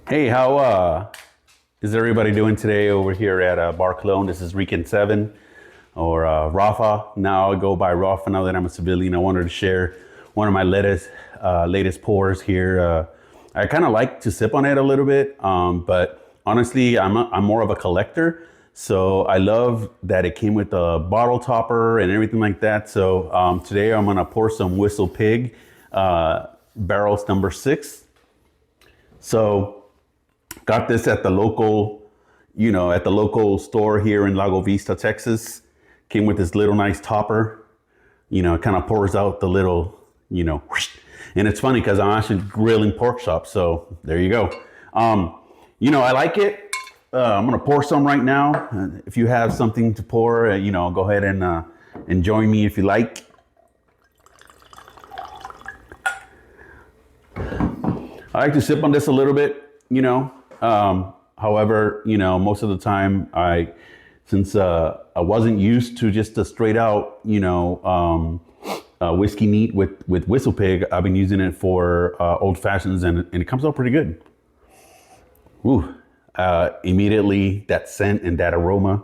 Hey, how is everybody doing today over here at Bar Cologne? This is Rican 7 or Rafa. Now I go by Rafa now that I'm a civilian. I wanted to share one of my latest pours here. I kind of like to sip on it a little bit, but honestly, I'm more of a collector. So I love that it came with a bottle topper and everything like that. So today I'm gonna pour some Whistle Pig barrels number 6. So got this at the local store here in Lago Vista, Texas. Came with this little nice topper. It kind of pours out the little, and it's funny because I'm actually grilling pork chops. So there you go. I like it. I'm gonna pour some right now. If you have something to pour, go ahead and join me if you like. I like to sip on this a little bit, however, most of the time since I wasn't used to just a straight out, whiskey neat with Whistle Pig, I've been using it for old fashions and it comes out pretty good. Ooh, immediately that scent and that aroma.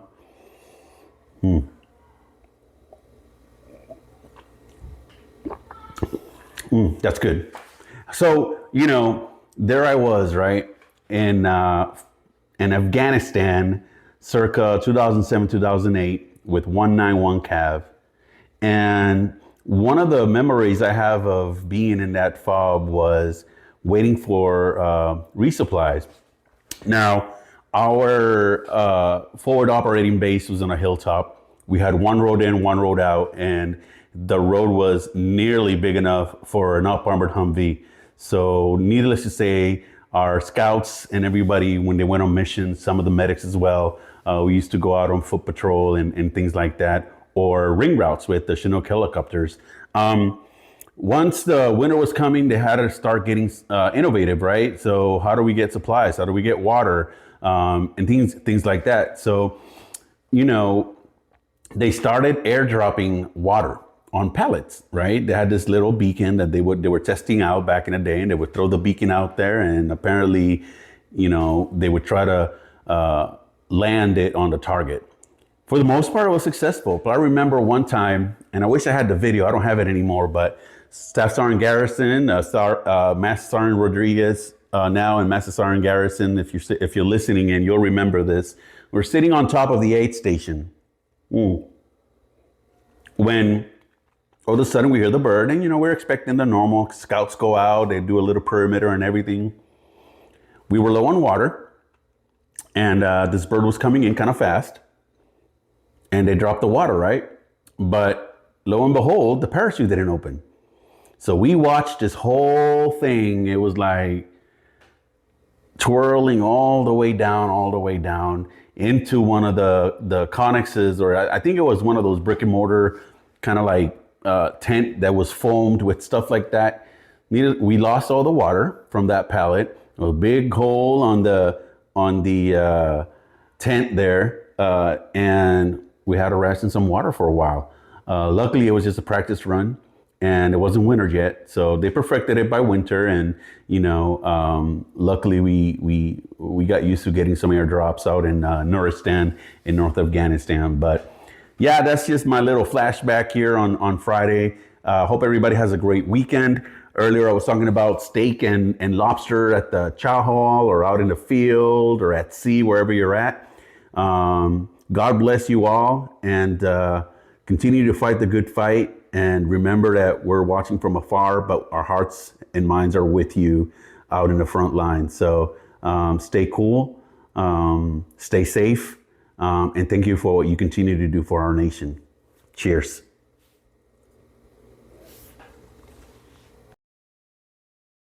That's good. So, there I was, right, in Afghanistan, circa 2007, 2008, with 191 Cav. And one of the memories I have of being in that fob was waiting for resupplies. Now, our forward operating base was on a hilltop. We had one road in, one road out, and the road was nearly big enough for an up-armored Humvee. So needless to say, our scouts and everybody, when they went on missions, some of the medics as well, we used to go out on foot patrol and things like that, or ring routes with the Chinook helicopters. Once the winter was coming, they had to start getting innovative, right? So how do we get supplies? How do we get water? And things like that. So, they started airdropping water on pallets, right? They had this little beacon that they were testing out back in the day, and they would throw the beacon out there, and apparently, they would try to land it on the target. For the most part, it was successful. But I remember one time, and I wish I had the video. I don't have it anymore, but Staff Sergeant Garrison, Master Sergeant Rodriguez, now and Master Sergeant Garrison, if you're listening in, you'll remember this. We're sitting on top of the aid station. When all of a sudden we hear the bird, and we're expecting the normal scouts go out, they do a little perimeter and everything. We were low on water, and this bird was coming in kind of fast, and they dropped the water, right? But lo and behold, the parachute didn't open. So we watched this whole thing. It was like twirling all the way down into one of the connexes, or I think it was one of those brick and mortar kind of like tent that was foamed with stuff like that. We lost all the water from that pallet. A big hole on the tent there, and we had to ration some water for a while. Luckily, it was just a practice run, and it wasn't winter yet, so they perfected it by winter. And luckily, we got used to getting some airdrops out in Nuristan in North Afghanistan. But yeah, that's just my little flashback here on Friday. Hope everybody has a great weekend. Earlier, I was talking about steak and lobster at the chow hall, or out in the field, or at sea, wherever you're at. God bless you all, and continue to fight the good fight. And remember that we're watching from afar, but our hearts and minds are with you out in the front line. So stay cool, stay safe, and thank you for what you continue to do for our nation. Cheers.